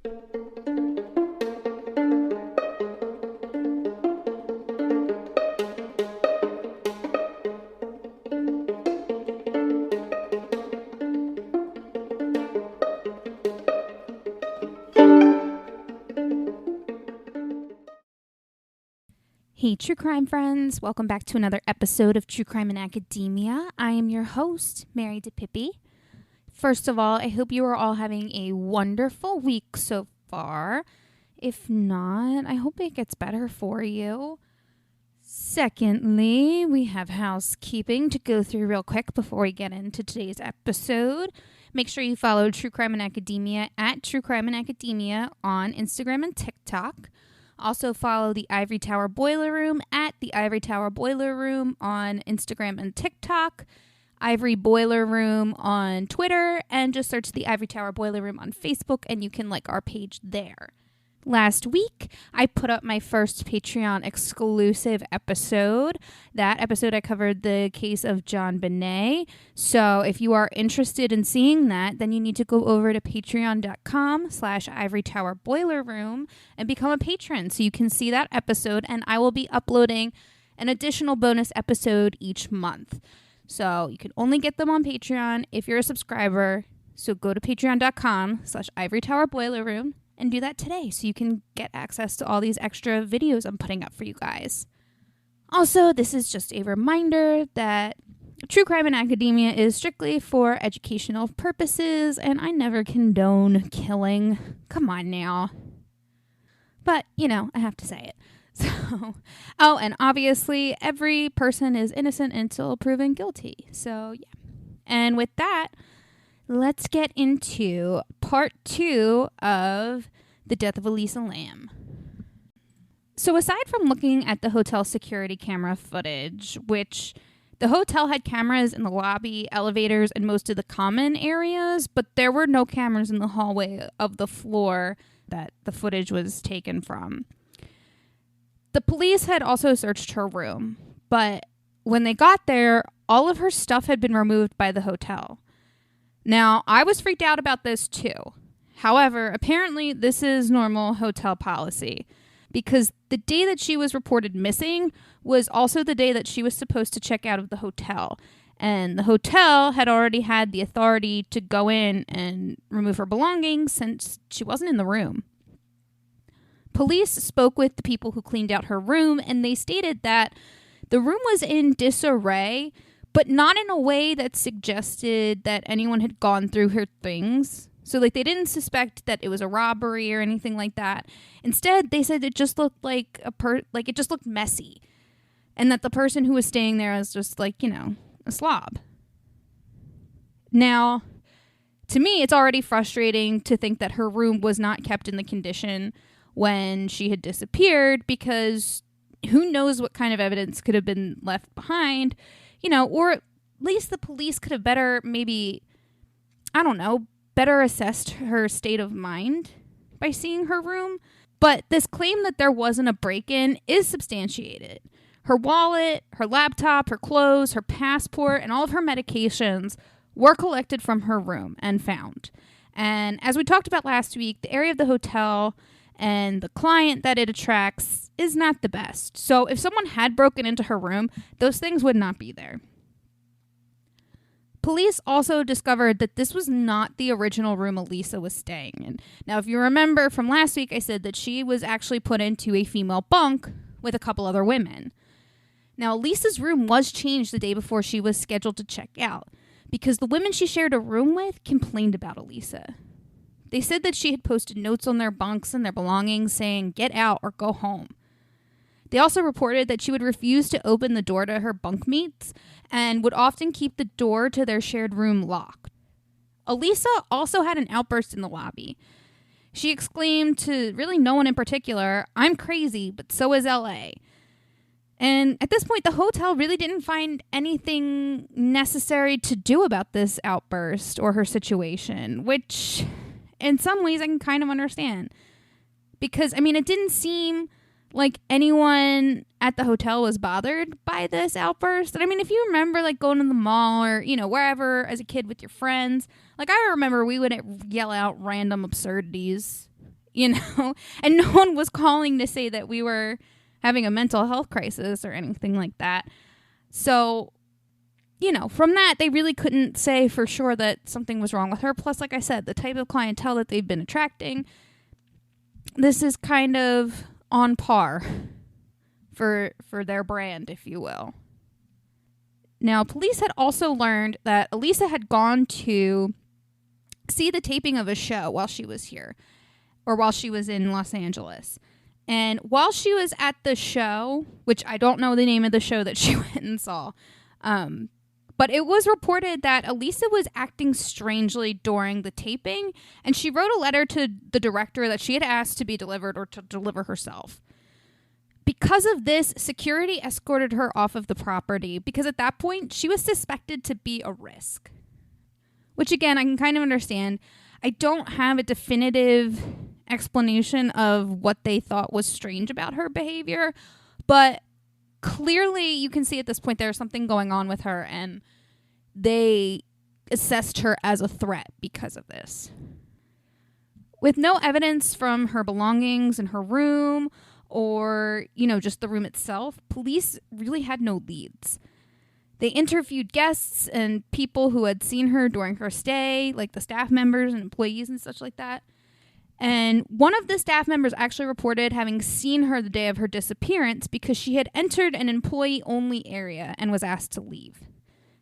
Hey, true crime friends. Welcome back to another episode of True Crime in Academia. I am your host, Mary DePippi. First of all, I hope you are all having a wonderful week so far. If not, I hope it gets better for you. Secondly, we have housekeeping to go through real quick before we get into today's episode. Make sure you follow True Crime in Academia at True Crime in Academia on Instagram and TikTok. Also follow the Ivory Tower Boiler Room at the Ivory Tower Boiler Room on Instagram and TikTok, Ivory Boiler Room on Twitter, and just search the Ivory Tower Boiler Room on Facebook and you can like our page there. Last week, I put up my first Patreon exclusive episode. That episode, I covered the case of John Bonet. So if you are interested in seeing that, then you need to go over to patreon.com/Ivory Tower Boiler Room and become a patron so you can see that episode. And I will be uploading an additional bonus episode each month. So you can only get them on Patreon if you're a subscriber. So go to patreon.com/Ivory Tower Boiler Room. And do that today so you can get access to all these extra videos I'm putting up for you guys. Also, this is just a reminder that True Crime in Academia is strictly for educational purposes, and I never condone killing. Come on now. But, I have to say it. So, and obviously, every person is innocent until proven guilty. So, yeah. And with that, let's get into part 2 of the death of Elisa Lam. So aside from looking at the hotel security camera footage, which the hotel had cameras in the lobby, elevators, and most of the common areas, but there were no cameras in the hallway of the floor that the footage was taken from. The police had also searched her room, but when they got there, all of her stuff had been removed by the hotel. Now, I was freaked out about this too. However, apparently this is normal hotel policy because the day that she was reported missing was also the day that she was supposed to check out of the hotel. And the hotel had already had the authority to go in and remove her belongings since she wasn't in the room. Police spoke with the people who cleaned out her room and they stated that the room was in disarray, but not in a way that suggested that anyone had gone through her things. So, they didn't suspect that it was a robbery or anything like that. Instead, they said it just looked like it just looked messy. And that the person who was staying there was just a slob. Now, to me, it's already frustrating to think that her room was not kept in the condition when she had disappeared because who knows what kind of evidence could have been left behind. Or at least the police could have better assessed her state of mind by seeing her room. But this claim that there wasn't a break-in is substantiated. Her wallet, her laptop, her clothes, her passport, and all of her medications were collected from her room and found. And as we talked about last week, the area of the hotel and the client that it attracts is not the best. So if someone had broken into her room, those things would not be there. Police also discovered that this was not the original room Elisa was staying in. Now, if you remember from last week, I said that she was actually put into a female bunk with a couple other women. Now, Elisa's room was changed the day before she was scheduled to check out because the women she shared a room with complained about Elisa. They said that she had posted notes on their bunks and their belongings saying, "Get out or go home." They also reported that she would refuse to open the door to her bunkmates and would often keep the door to their shared room locked. Elisa also had an outburst in the lobby. She exclaimed to really no one in particular, "I'm crazy, but so is LA." And at this point, the hotel really didn't find anything necessary to do about this outburst or her situation, which in some ways I can kind of understand. Because, I mean, it didn't seem like anyone at the hotel was bothered by this outburst. And I mean, if you remember, like, going to the mall or, you know, wherever as a kid with your friends, like, I remember we would yell out random absurdities you know, and no one was calling to say that we were having a mental health crisis or anything like that. So, you know, from that, they really couldn't say for sure that something was wrong with her. Plus, like I said, the type of clientele that they've been attracting, this is kind of on par for their brand, if you will. Now, police had also learned that Elisa had gone to see the taping of a show while she was here, or while she was in Los Angeles. And while she was at the show, which I don't know the name of the show that she went and saw, but it was reported that Elisa was acting strangely during the taping, and she wrote a letter to the director that she had asked to be delivered or to deliver herself. Because of this, security escorted her off of the property because at that point, she was suspected to be a risk. Which again, I can kind of understand. I don't have a definitive explanation of what they thought was strange about her behavior, but clearly you can see at this point there's something going on with her, and they assessed her as a threat because of this. With no evidence from her belongings in her room or, you know, just the room itself, police really had no leads. They interviewed guests and people who had seen her during her stay, like the staff members and employees and such like that. And one of the staff members actually reported having seen her the day of her disappearance because she had entered an employee-only area and was asked to leave.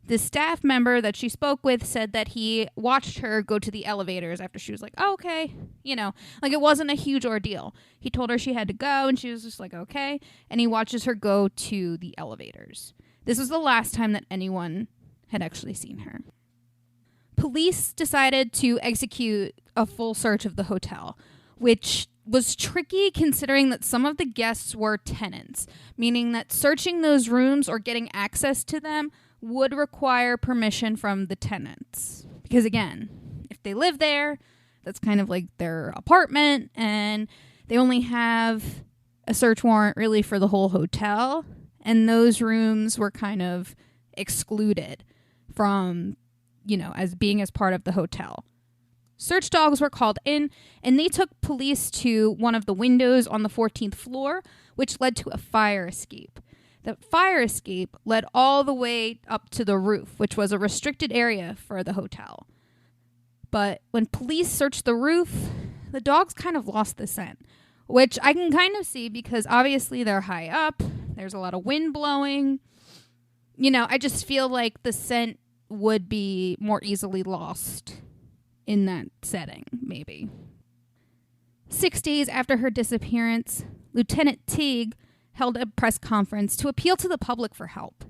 The staff member that she spoke with said that he watched her go to the elevators after she was like, oh, okay. You know, like it wasn't a huge ordeal. He told her she had to go and she was just like, okay. And he watches her go to the elevators. This was the last time that anyone had actually seen her. Police decided to execute a full search of the hotel, which was tricky considering that some of the guests were tenants, meaning that searching those rooms or getting access to them would require permission from the tenants. Because again, if they live there, that's kind of like their apartment, and they only have a search warrant really for the whole hotel, and those rooms were kind of excluded from, you know, as being as part of the hotel. Search dogs were called in, and they took police to one of the windows on the 14th floor, which led to a fire escape. The fire escape led all the way up to the roof, which was a restricted area for the hotel. But when police searched the roof, the dogs kind of lost the scent, which I can kind of see because obviously they're high up. There's a lot of wind blowing. You know, I just feel like the scent would be more easily lost in that setting, maybe. 6 days after her disappearance, Lieutenant Teague held a press conference to appeal to the public for help.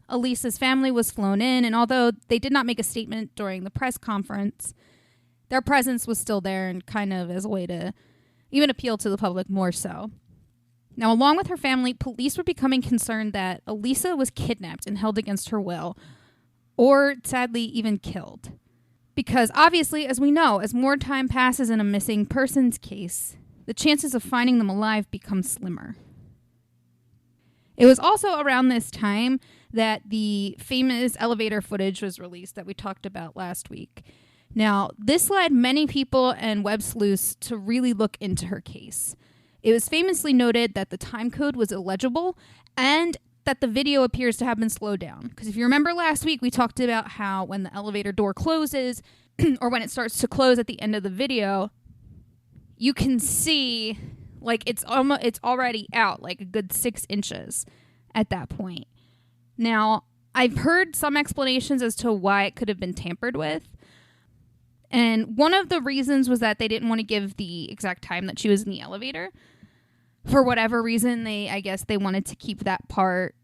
Elisa's family was flown in, and although they did not make a statement during the press conference, their presence was still there and kind of as a way to even appeal to the public more so. Now, along with her family, police were becoming concerned that Elisa was kidnapped and held against her will, or sadly even killed. Because obviously, as we know, as more time passes in a missing persons case, the chances of finding them alive become slimmer. It was also around this time that the famous elevator footage was released that we talked about last week. Now, this led many people and web sleuths to really look into her case. It was famously noted that the time code was illegible and that the video appears to have been slowed down. Because if you remember last week, we talked about how when the elevator door closes or when it starts to close at the end of the video, you can see like it's already out like a good 6 inches at that point. Now, I've heard some explanations as to why it could have been tampered with. And one of the reasons was that they didn't want to give the exact time that she was in the elevator. For whatever reason, I guess they wanted to keep that part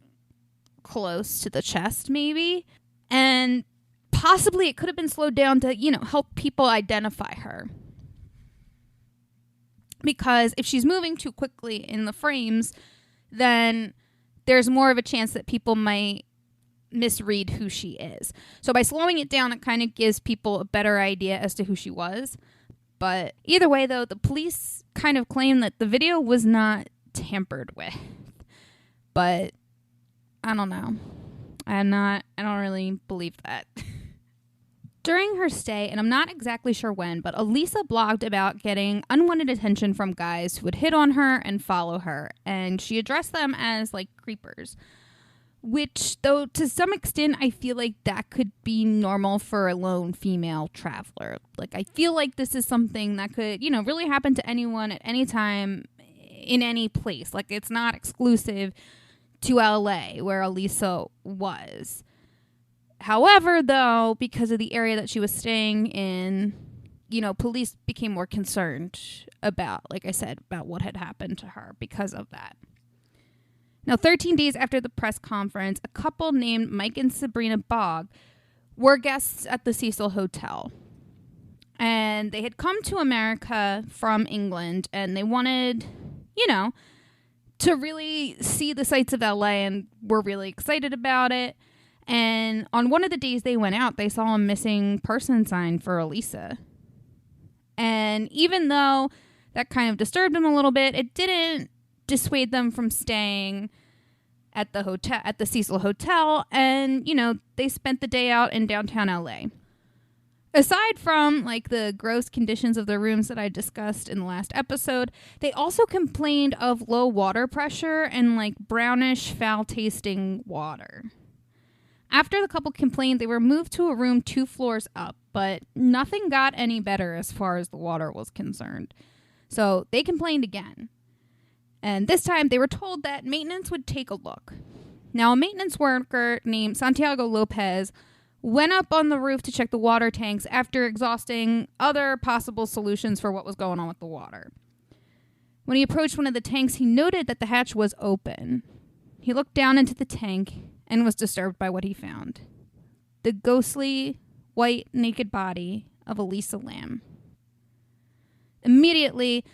close to the chest, maybe. And possibly it could have been slowed down to, help people identify her. Because if she's moving too quickly in the frames, then there's more of a chance that people might misread who she is. So by slowing it down, it kind of gives people a better idea as to who she was. But either way, though, the police kind of claim that the video was not tampered with. But I don't know. I don't really believe that. During her stay, and I'm not exactly sure when, but Elisa blogged about getting unwanted attention from guys who would hit on her and follow her, and she addressed them as like creepers. Which, though, to some extent, I feel like that could be normal for a lone female traveler. Like, I feel like this is something that could, really happen to anyone at any time in any place. Like, it's not exclusive to LA, where Elisa was. However, though, because of the area that she was staying in, police became more concerned about, like I said, about what had happened to her because of that. Now, 13 days after the press conference, a couple named Mike and Sabrina Bogg were guests at the Cecil Hotel. And they had come to America from England, and they wanted, to really see the sights of LA, and were really excited about it. And on one of the days they went out, they saw a missing person sign for Elisa. And even though that kind of disturbed them a little bit, it didn't dissuade them from staying at the hotel, at the Cecil Hotel, and they spent the day out in downtown LA. Aside from like the gross conditions of the rooms that I discussed in the last episode, they also complained of low water pressure and like brownish, foul-tasting water. After the couple complained, they were moved to a room 2 floors up, but nothing got any better as far as the water was concerned. So they complained again. And this time they were told that maintenance would take a look. Now, a maintenance worker named Santiago Lopez went up on the roof to check the water tanks after exhausting other possible solutions for what was going on with the water. When he approached one of the tanks, he noted that the hatch was open. He looked down into the tank and was disturbed by what he found: the ghostly, white, naked body of Elisa Lam. Immediately,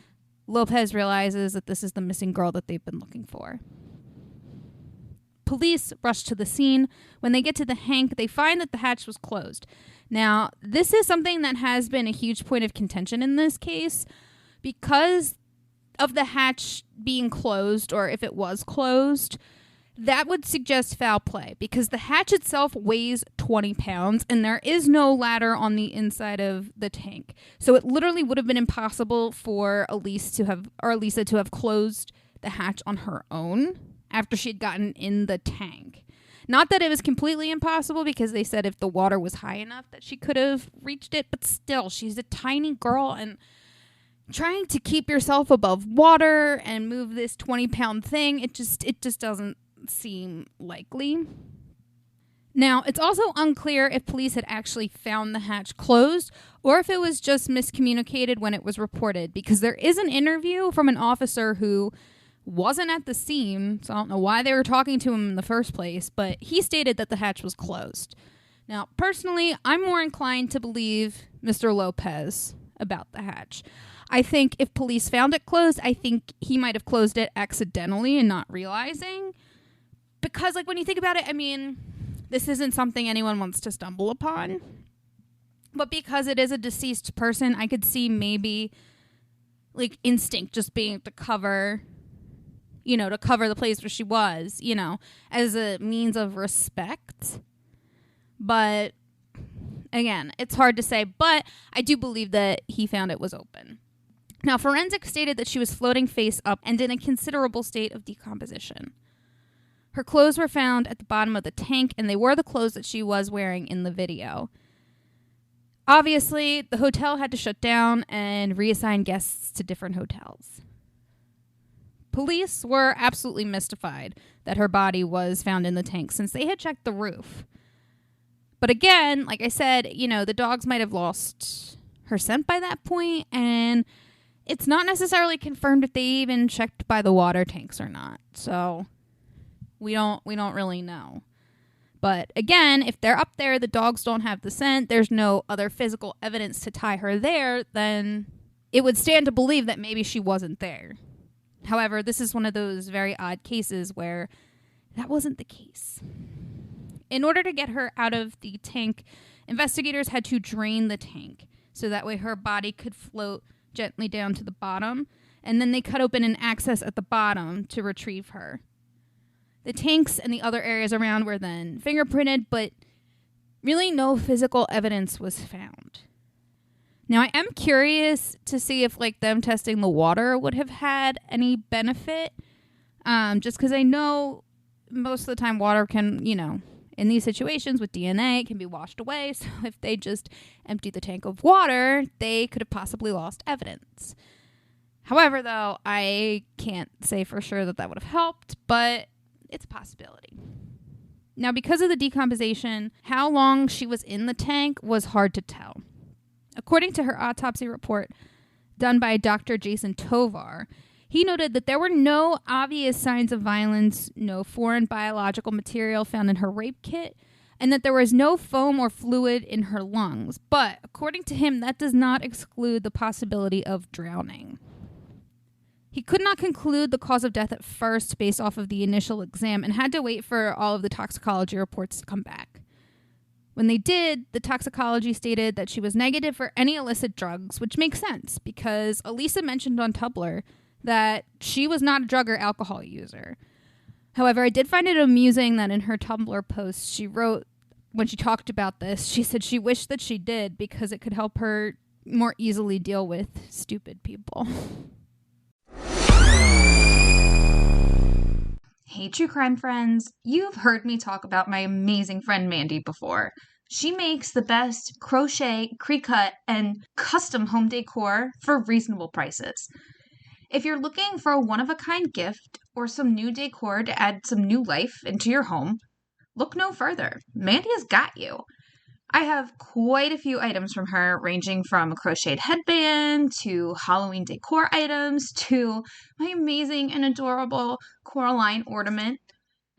Lopez realizes that this is the missing girl that they've been looking for. Police rush to the scene. When they get to the hank, they find that the hatch was closed. Now, this is something that has been a huge point of contention in this case because of the hatch being closed, or if it was closed. That would suggest foul play because the hatch itself weighs 20 pounds and there is no ladder on the inside of the tank. So it literally would have been impossible for Elisa to have closed the hatch on her own after she had gotten in the tank. Not that it was completely impossible because they said if the water was high enough that she could have reached it, but still, she's a tiny girl, and trying to keep yourself above water and move this 20-pound thing, it just doesn't seem likely. Now, it's also unclear if police had actually found the hatch closed or if it was just miscommunicated when it was reported, because there is an interview from an officer who wasn't at the scene, so I don't know why they were talking to him in the first place, but he stated that the hatch was closed. Now, personally, I'm more inclined to believe Mr. Lopez about the hatch. I think if police found it closed, I think he might have closed it accidentally and not realizing. Because, like, when you think about it, I mean, this isn't something anyone wants to stumble upon. But because it is a deceased person, I could see maybe, like, instinct just being to cover the place where she was, as a means of respect. But, again, it's hard to say. But I do believe that he found it was open. Now, forensics stated that she was floating face up and in a considerable state of decomposition. Her clothes were found at the bottom of the tank, and they were the clothes that she was wearing in the video. Obviously, the hotel had to shut down and reassign guests to different hotels. Police were absolutely mystified that her body was found in the tank since they had checked the roof. But again, like I said, the dogs might have lost her scent by that point, and it's not necessarily confirmed if they even checked by the water tanks or not. So we don't really know. But again, if they're up there, the dogs don't have the scent, there's no other physical evidence to tie her there, then it would stand to believe that maybe she wasn't there. However, this is one of those very odd cases where that wasn't the case. In order to get her out of the tank, investigators had to drain the tank so that way her body could float gently down to the bottom, and then they cut open an access at the bottom to retrieve her. The tanks and the other areas around were then fingerprinted, but really no physical evidence was found. Now, I am curious to see if like them testing the water would have had any benefit, just because I know most of the time water can, in these situations with DNA, it can be washed away. So if they just emptied the tank of water, they could have possibly lost evidence. However, though, I can't say for sure that would have helped, but it's a possibility. Now, because of the decomposition, how long she was in the tank was hard to tell. According to her autopsy report done by Dr. Jason Tovar, he noted that there were no obvious signs of violence, no foreign biological material found in her rape kit, and that there was no foam or fluid in her lungs. But according to him, that does not exclude the possibility of drowning. He could not conclude the cause of death at first based off of the initial exam and had to wait for all of the toxicology reports to come back. When they did, the toxicology stated that she was negative for any illicit drugs, which makes sense because Elisa mentioned on Tumblr that she was not a drug or alcohol user. However, I did find it amusing that in her Tumblr post she wrote, when she talked about this, she said she wished that she did because it could help her more easily deal with stupid people. Hey, true crime friends. You've heard me talk about my amazing friend Mandy before. She makes the best crochet, pre-cut, and custom home decor for reasonable prices. If you're looking for a one-of-a-kind gift or some new decor to add some new life into your home, look no further. Mandy has got you. I have quite a few items from her, ranging from a crocheted headband to Halloween decor items to my amazing and adorable Coraline ornament.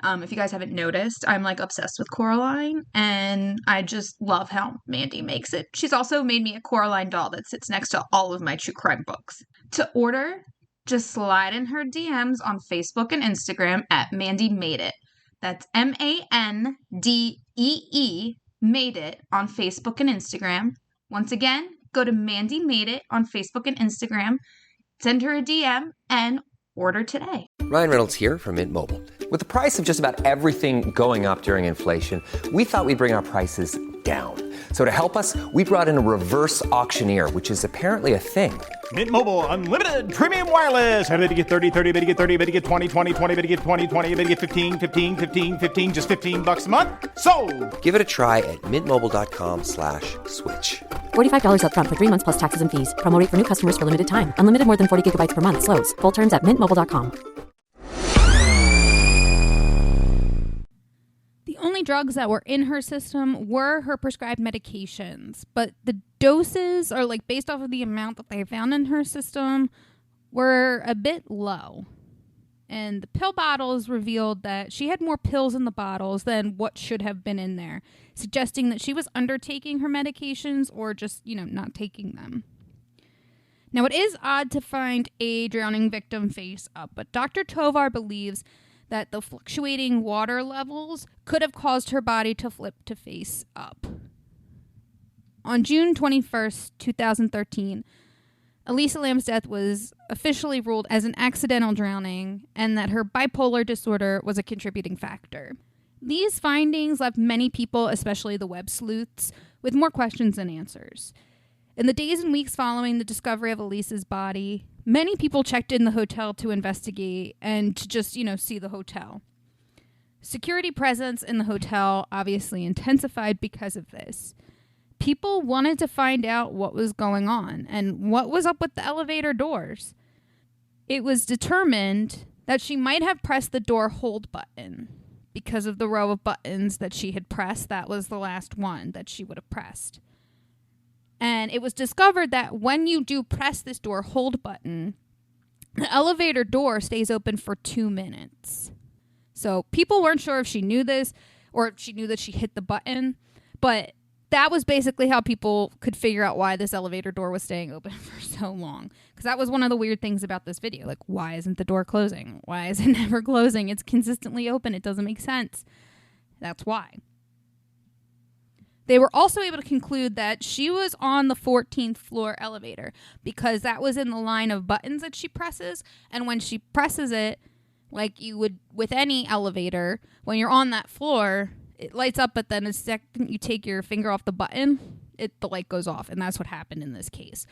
If you guys haven't noticed, I'm like obsessed with Coraline, and I just love how Mandy makes it. She's also made me a Coraline doll that sits next to all of my true crime books. To order, just slide in her DMs on Facebook and Instagram at Mandy Made It. That's MANDEE, Made It, on Facebook and Instagram. Once again, go to Mandy Made It on Facebook and Instagram, send her a DM, and order today. Ryan Reynolds here from Mint Mobile. With the price of just about everything going up during inflation, we thought we'd bring our prices down. So to help us, we brought in a reverse auctioneer, which is apparently a thing. Mint Mobile Unlimited Premium Wireless. How to get 30, 30, bit to get 30, bit to get 20, 20, 20, bit to get 20, 20, bit to get 15, 15, 15, 15, just $15 a month? Sold! Give it a try at mintmobile.com/switch. $45 up front for 3 months plus taxes and fees. Promo rate for new customers for limited time. Unlimited more than 40 gigabytes per month. Slows full terms at mintmobile.com. The only drugs that were in her system were her prescribed medications, but the doses, or like based off of the amount that they found in her system, were a bit low. And the pill bottles revealed that she had more pills in the bottles than what should have been in there, suggesting that she was undertaking her medications or just, not taking them. Now, it is odd to find a drowning victim face up, but Dr. Tovar believes that the fluctuating water levels could have caused her body to flip to face up. On June 21st, 2013, Elisa Lam's death was officially ruled as an accidental drowning, and that her bipolar disorder was a contributing factor. These findings left many people, especially the web sleuths, with more questions than answers. In the days and weeks following the discovery of Elisa's body, many people checked in the hotel to investigate and to just, see the hotel. Security presence in the hotel obviously intensified because of this. People wanted to find out what was going on and what was up with the elevator doors. It was determined that she might have pressed the door hold button. Because of the row of buttons that she had pressed, that was the last one that she would have pressed. And it was discovered that when you do press this door hold button, the elevator door stays open for 2 minutes. So people weren't sure if she knew this or if she knew that she hit the button, but that was basically how people could figure out why this elevator door was staying open for so long. Because that was one of the weird things about this video. Like, why isn't the door closing? Why is it never closing? It's consistently open. It doesn't make sense. That's why. They were also able to conclude that she was on the 14th floor elevator because that was in the line of buttons that she presses. And when she presses it, like you would with any elevator, when you're on that floor, it lights up, but then the second you take your finger off the button, the light goes off. And that's what happened in this case.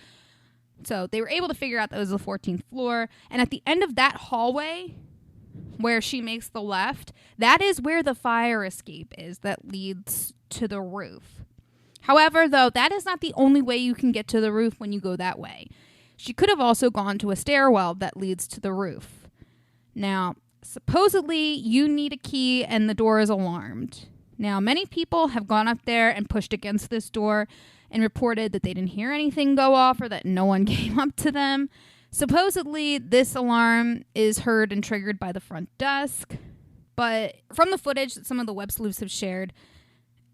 So they were able to figure out that it was the 14th floor. And at the end of that hallway where she makes the left, that is where the fire escape is that leads to the roof. However, though, that is not the only way you can get to the roof when you go that way. She could have also gone to a stairwell that leads to the roof. Now, supposedly, you need a key and the door is alarmed. Now, many people have gone up there and pushed against this door and reported that they didn't hear anything go off or that no one came up to them. Supposedly, this alarm is heard and triggered by the front desk. But from the footage that some of the web sleuths have shared,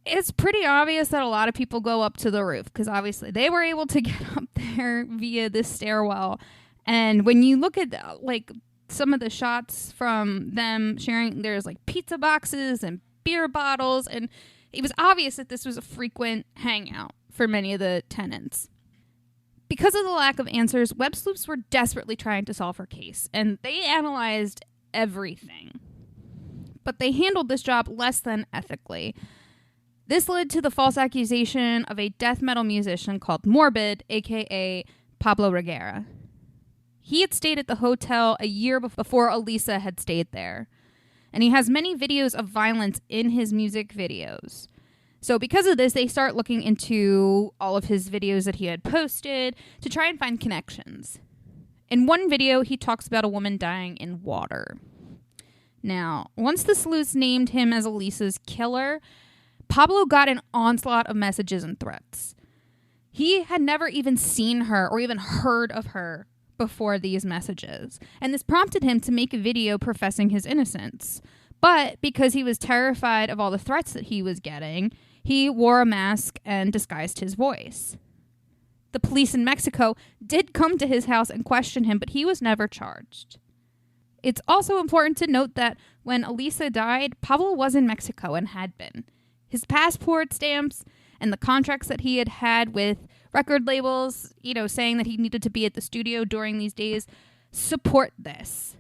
it's pretty obvious that a lot of people go up to the roof because obviously they were able to get up there via this stairwell. And when you look at like some of the shots from them sharing, there's like pizza boxes and beer bottles, and it was obvious that this was a frequent hangout for many of the tenants. Because of the lack of answers, web sleuths were desperately trying to solve her case, and they analyzed everything. But they handled this job less than ethically. This led to the false accusation of a death metal musician called Morbid, aka Pablo Reguera. He had stayed at the hotel a year before Elisa had stayed there. And he has many videos of violence in his music videos. So because of this, they start looking into all of his videos that he had posted to try and find connections. In one video, he talks about a woman dying in water. Now, once the sleuths named him as Elisa's killer, Pablo got an onslaught of messages and threats. He had never even seen her or even heard of her before these messages, and this prompted him to make a video professing his innocence. But because he was terrified of all the threats that he was getting, he wore a mask and disguised his voice. The police in Mexico did come to his house and question him, but he was never charged. It's also important to note that when Elisa died, Pablo was in Mexico and had been. His passport stamps and the contracts that he had had with record labels, saying that he needed to be at the studio during these days, support this.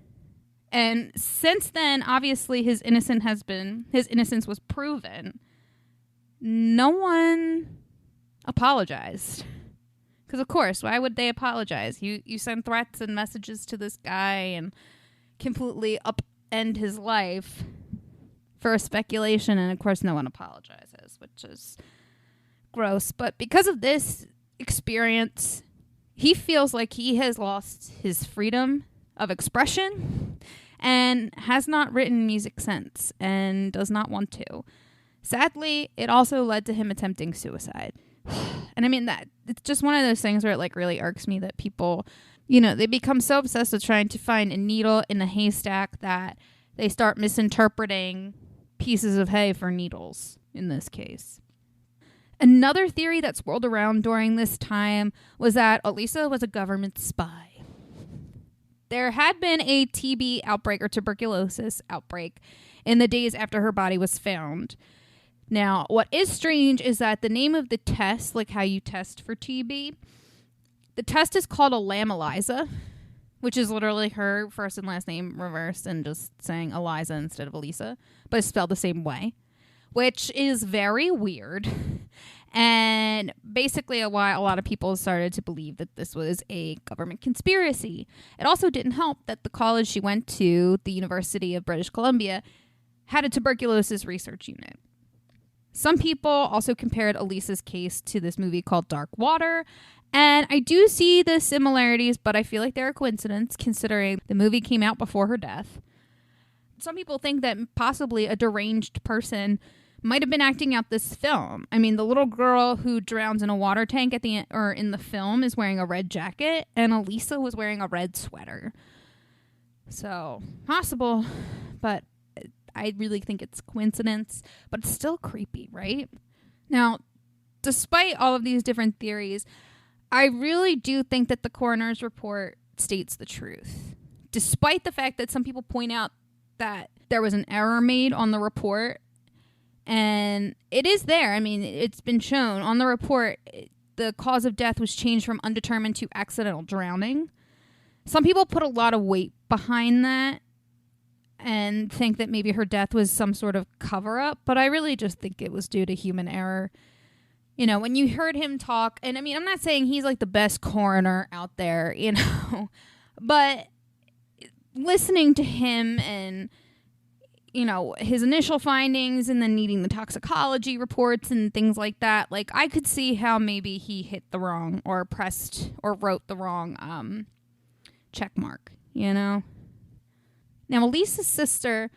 And since then, obviously, his innocence was proven. No one apologized. Because, of course, why would they apologize? You send threats and messages to this guy and completely upend his life for a speculation, and, of course, no one apologizes, which is gross. But because of this experience, he feels like he has lost his freedom of expression and has not written music since and does not want to. Sadly, it also led to him attempting suicide. And I mean, that it's just one of those things where it like really irks me that people, they become so obsessed with trying to find a needle in a haystack that they start misinterpreting pieces of hay for needles in this case. Another theory that swirled around during this time was that Elisa was a government spy. There had been a TB outbreak or tuberculosis outbreak in the days after her body was found. Now, what is strange is that the name of the test, like how you test for TB, the test is called a Lam Elisa, which is literally her first and last name reversed and just saying Eliza instead of Elisa, but it's spelled the same way, which is very weird. And basically why a lot of people started to believe that this was a government conspiracy. It also didn't help that the college she went to, the University of British Columbia, had a tuberculosis research unit. Some people also compared Elisa's case to this movie called Dark Water, and I do see the similarities, but I feel like they're a coincidence considering the movie came out before her death. Some people think that possibly a deranged person might have been acting out this film. I mean, the little girl who drowns in a water tank at the end, or in the film, is wearing a red jacket, and Elisa was wearing a red sweater. So, possible, but I really think it's coincidence, but it's still creepy, right? Now, despite all of these different theories, I really do think that the coroner's report states the truth. Despite the fact that some people point out that there was an error made on the report, and it is there. I mean, it's been shown on the report. The cause of death was changed from undetermined to accidental drowning. Some people put a lot of weight behind that. and think that maybe her death was some sort of cover-up, but I really just think it was due to human error. You know, when you heard him talk, and I mean, I'm not saying he's like the best coroner out there, you know, but listening to him and, you know, his initial findings and then needing the toxicology reports and things like that, like I could see how maybe he hit the wrong or pressed or wrote the wrong check mark, you know. Now, Elisa's sister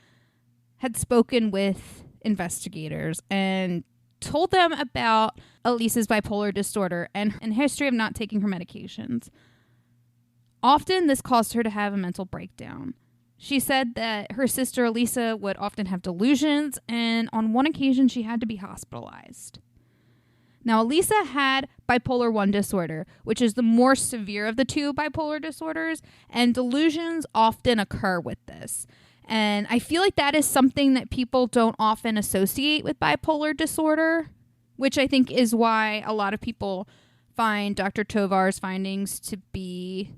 had spoken with investigators and told them about Elisa's bipolar disorder and history of not taking her medications. Often, this caused her to have a mental breakdown. She said that her sister Elisa would often have delusions, and on one occasion, she had to be hospitalized. Now, Elisa had bipolar 1 disorder, which is the more severe of the two bipolar disorders, and delusions often occur with this. And I feel like that is something that people don't often associate with bipolar disorder, which I think is why a lot of people find Dr. Tovar's findings to be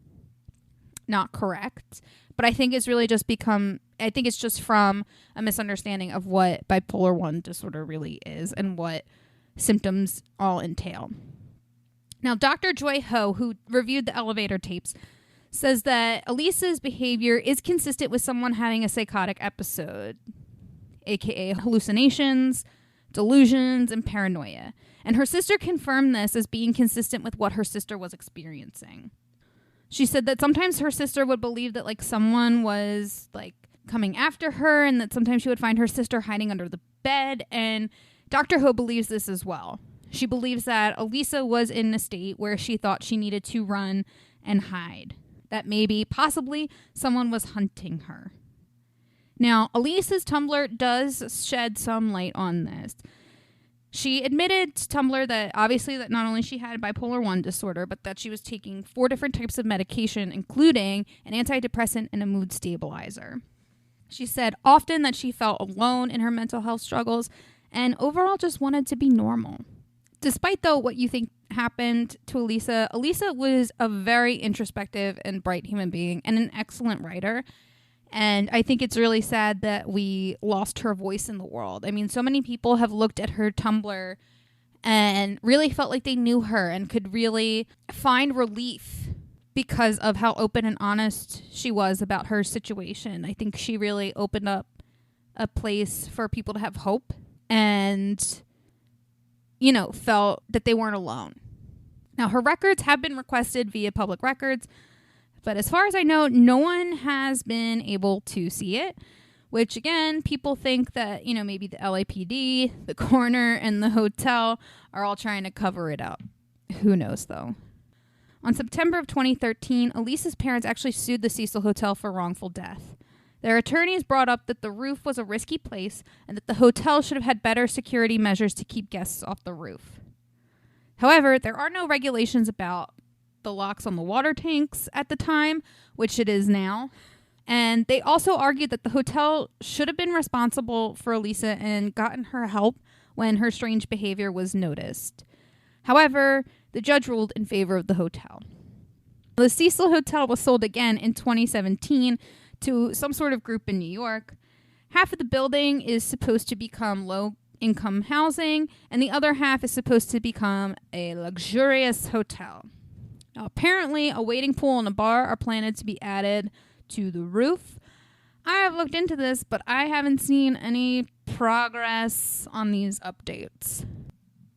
not correct. But I think it's really just I think it's just from a misunderstanding of what bipolar 1 disorder really is and what symptoms all entail. Now, Dr. Joy Ho, who reviewed the elevator tapes, says that Elisa's behavior is consistent with someone having a psychotic episode, aka hallucinations, delusions, and paranoia. And her sister confirmed this as being consistent with what her sister was experiencing. She said that sometimes her sister would believe that like someone was like coming after her, and that sometimes she would find her sister hiding under the bed. And Dr. Ho believes this as well. She believes that Elisa was in a state where she thought she needed to run and hide, that maybe, possibly, someone was hunting her. Now, Elisa's Tumblr does shed some light on this. She admitted to Tumblr that obviously that not only she had bipolar 1 disorder, but that she was taking 4 different types of medication, including an antidepressant and a mood stabilizer. She said often that she felt alone in her mental health struggles and overall just wanted to be normal. Despite, though, what you think happened to Elisa, Elisa was a very introspective and bright human being and an excellent writer. And I think it's really sad that we lost her voice in the world. I mean, so many people have looked at her Tumblr and really felt like they knew her and could really find relief because of how open and honest she was about her situation. I think she really opened up a place for people to have hope and, you know, felt that they weren't alone. Now, her records have been requested via public records, but as far as I know, no one has been able to see it, which, again, people think that, you know, maybe the LAPD, the coroner, and the hotel are all trying to cover it up. Who knows, though? On September of 2013, Elisa's parents actually sued the Cecil Hotel for wrongful death. Their attorneys brought up that the roof was a risky place and that the hotel should have had better security measures to keep guests off the roof. However, there are no regulations about the locks on the water tanks at the time, which it is now. And they also argued that the hotel should have been responsible for Elisa and gotten her help when her strange behavior was noticed. However, the judge ruled in favor of the hotel. The Cecil Hotel was sold again in 2017 to some sort of group in New York. Half of the building is supposed to become low-income housing, and the other half is supposed to become a luxurious hotel. Now, apparently, a waiting pool and a bar are planned to be added to the roof. I have looked into this, but I haven't seen any progress on these updates.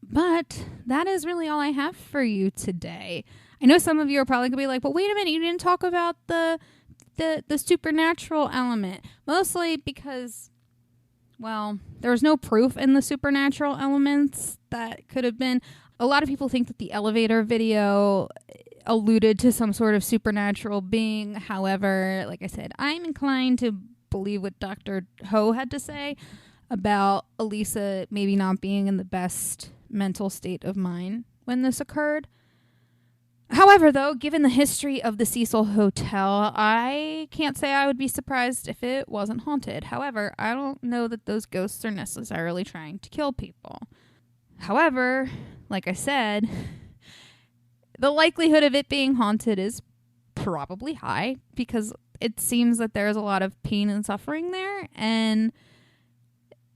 But that is really all I have for you today. I know some of you are probably going to be like, but wait a minute, you didn't talk about the supernatural element. Mostly because, well, there's no proof in the supernatural elements that could have been. A lot of people think that the elevator video alluded to some sort of supernatural being. However, like I said, I'm inclined to believe what Dr. Ho had to say about Elisa maybe not being in the best mental state of mind when this occurred. However, though, given the history of the Cecil Hotel, I can't say I would be surprised if it wasn't haunted. However, I don't know that those ghosts are necessarily trying to kill people. However, like I said, the likelihood of it being haunted is probably high because it seems that there's a lot of pain and suffering there, and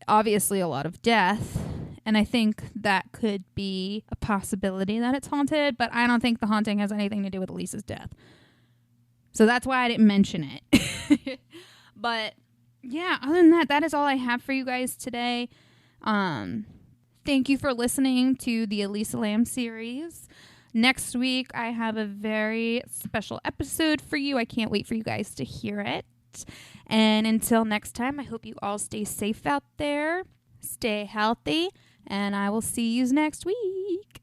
obviously a lot of death. And I think that could be a possibility that it's haunted, but I don't think the haunting has anything to do with Elisa's death. So that's why I didn't mention it. But yeah, other than that, that is all I have for you guys today. Thank you for listening to the Elisa Lam series. Next week, I have a very special episode for you. I can't wait for you guys to hear it. And until next time, I hope you all stay safe out there, stay healthy, and I will see you next week.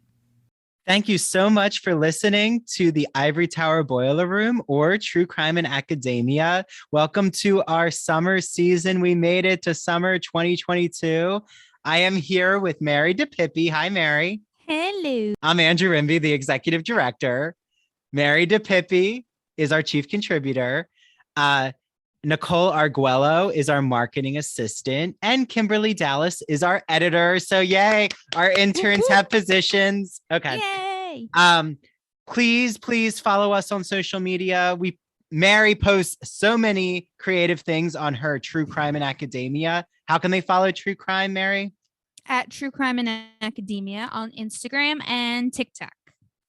Thank you so much for listening to the Ivory Tower Boiler Room, or True Crime in Academia. Welcome to our summer season. We made it to summer 2022. I am here with Mary DePippi. Hi, Mary. Hello. I'm Andrew Rimby, the executive director. Mary DePippi is our chief contributor. Nicole Arguello is our marketing assistant, and Kimberly Dallas is our editor. So yay, our interns have positions. Okay. Yay. Please follow us on social media. Mary posts so many creative things on her True Crime in Academia. How can they follow True Crime, Mary? At True Crime in Academia on Instagram and TikTok.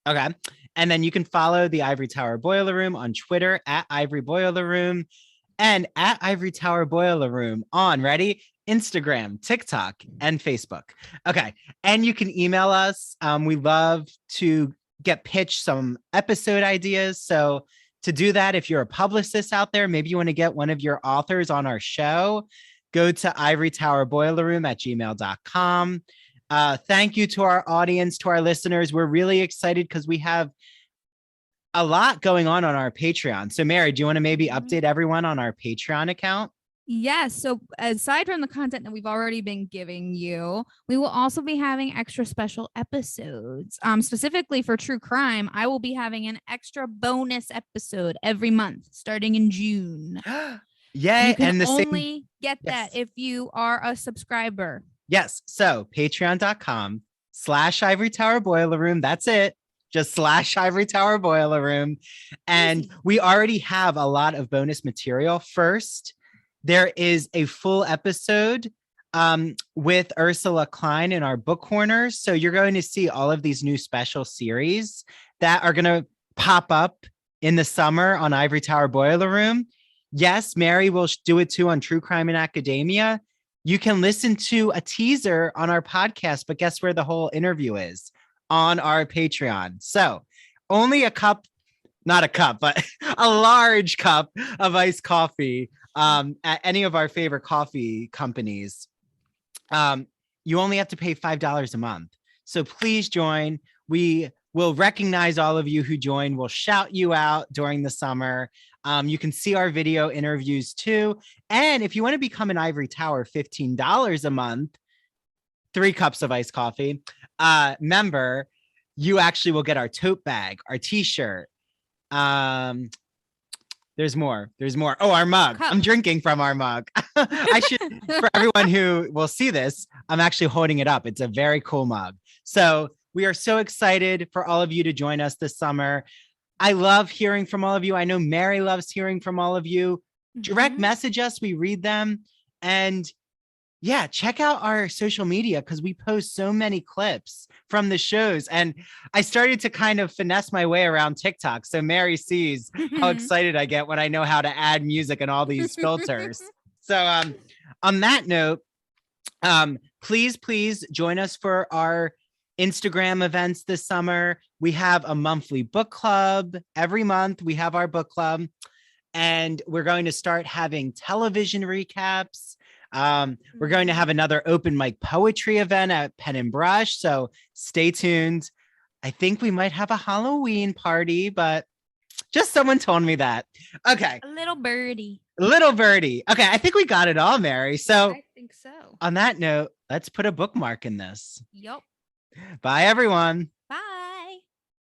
Okay. And then you can follow the Ivory Tower Boiler Room on Twitter at Ivory Boiler Room, and at Ivory Tower Boiler Room on, ready? Instagram, TikTok, and Facebook. Okay. And you can email us. We love to get pitched some episode ideas. So to do that, if you're a publicist out there, maybe you want to get one of your authors on our show, go to ivorytowerboilerroom@gmail.com. Thank you to our audience, to our listeners. We're really excited because we have a lot going on our Patreon. So Mary, do you want to maybe update everyone on our Patreon account? Yes. So aside from the content that we've already been giving you, we will also be having extra special episodes. Specifically for True Crime, I will be having an extra bonus episode every month starting in June. Yay. You can And the only get Yes. that if you are a subscriber. Yes. So patreon.com/Ivory Tower Boiler Room. That's it. Just /Ivory Tower Boiler Room. And we already have a lot of bonus material. First, there is a full episode with Ursula Klein in our book corner. So you're going to see all of these new special series that are going to pop up in the summer on Ivory Tower Boiler Room. Yes, Mary will do it too on True Crime in Academia. You can listen to a teaser on our podcast, but guess where the whole interview is? On our Patreon. So only not a cup, but a large cup of iced coffee at any of our favorite coffee companies. You only have to pay $5 a month. So please join. We will recognize all of you who join. We'll shout you out during the summer. You can see our video interviews too. And if you want to become an Ivory Tower $15 a month, 3 cups of iced coffee member, you actually will get our tote bag, our t-shirt. There's more. Oh, our mug. I'm drinking from our mug. I should, for everyone who will see this, I'm actually holding it up. It's a very cool mug. So we are so excited for all of you to join us this summer. I love hearing from all of you. I know Mary loves hearing from all of you. Direct message us. We read them. And yeah, check out our social media because we post so many clips from the shows. And I started to kind of finesse my way around TikTok. So Mary sees how excited I get when I know how to add music and all these filters. So on that note, please join us for our Instagram events this summer. We have a monthly book club. Every month we have our book club. And we're going to start having television recaps. We're going to have another open mic poetry event at Pen and Brush. So stay tuned. I think we might have a Halloween party, but just someone told me that. Okay. A little birdie. Okay. I think we got it all, Mary. So I think so. On that note, let's put a bookmark in this. Yup. Bye, everyone. Bye.